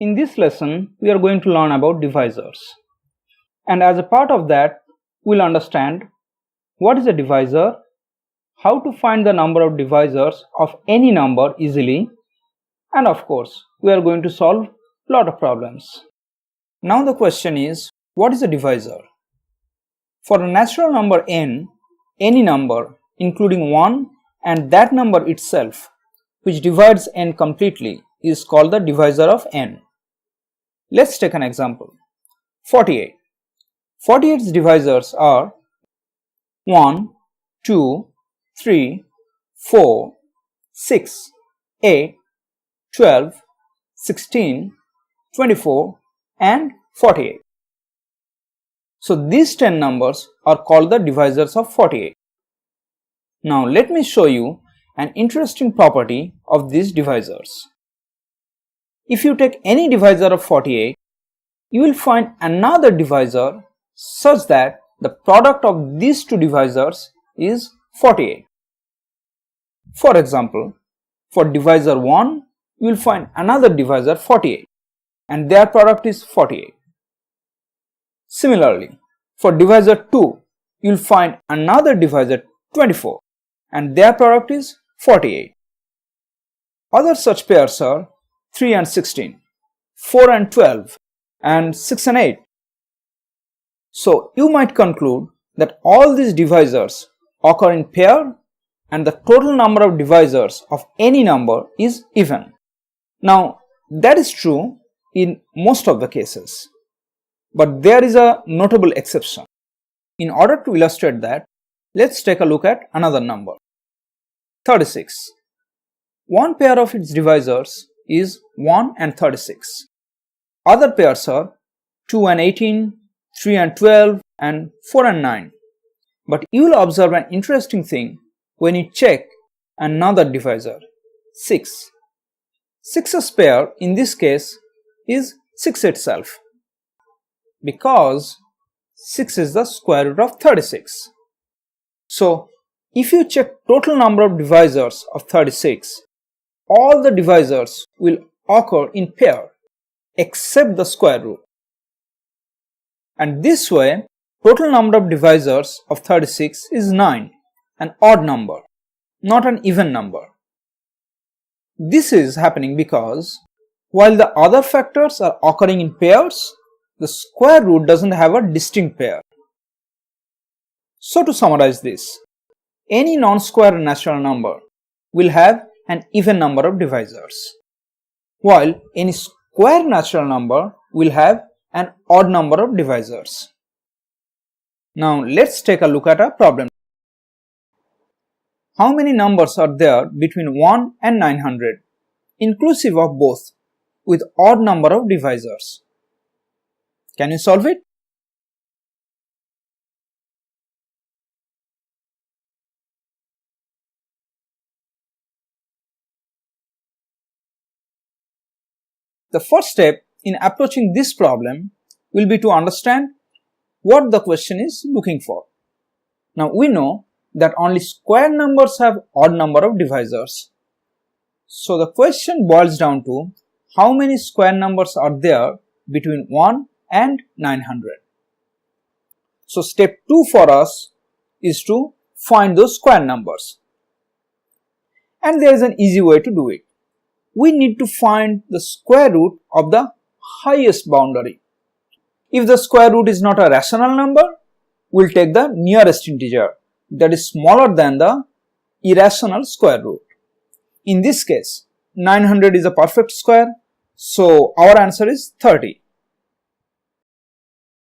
In this lesson, we are going to learn about divisors. And as a part of that, we'll understand what is a divisor, how to find the number of divisors of any number easily, and of course, we are going to solve a lot of problems. Now the question is, what is a divisor? For a natural number n, any number including 1 and that number itself, which divides n completely, is called the divisor of n. Let's take an example. 48. 48's divisors are 1, 2, 3, 4, 6, 8, 12, 16, 24 and 48. So these 10 numbers are called the divisors of 48. Now let me show you an interesting property of these divisors. If you take any divisor of 48, you will find another divisor such that the product of these two divisors is 48. For example, for divisor 1, you will find another divisor 48 and their product is 48. Similarly, for divisor 2, you will find another divisor 24 and their product is 48. Other such pairs are 3 and 16, 4 and 12, and 6 and 8. So you might conclude that all these divisors occur in pair and the total number of divisors of any number is even. Now that is true in most of the cases, but there is a notable exception. In order to illustrate that, let's take a look at another number, 36. One pair of its divisors is 1 and 36. Other pairs are 2 and 18, 3 and 12 and 4 and 9. But you will observe an interesting thing when you check another divisor, 6. 6's pair in this case is 6 itself, because 6 is the square root of 36. So if you check total number of divisors of 36, all the divisors will occur in pair except the square root. And this way, total number of divisors of 36 is 9, an odd number, not an even number. This is happening because while the other factors are occurring in pairs, the square root doesn't have a distinct pair. So to summarize this, any non-square natural number will have an even number of divisors, while any square natural number will have an odd number of divisors. Now let's take a look at a problem. How many numbers are there between 1 and 900, inclusive of both, with odd number of divisors? Can you solve it? The first step in approaching this problem will be to understand what the question is looking for. Now we know that only square numbers have odd number of divisors. So the question boils down to how many square numbers are there between 1 and 900. So step 2 for us is to find those square numbers. And there is an easy way to do it. We need to find the square root of the highest boundary. If the square root is not a rational number, we'll take the nearest integer that is smaller than the irrational square root. In this case, 900 is a perfect square, so our answer is 30.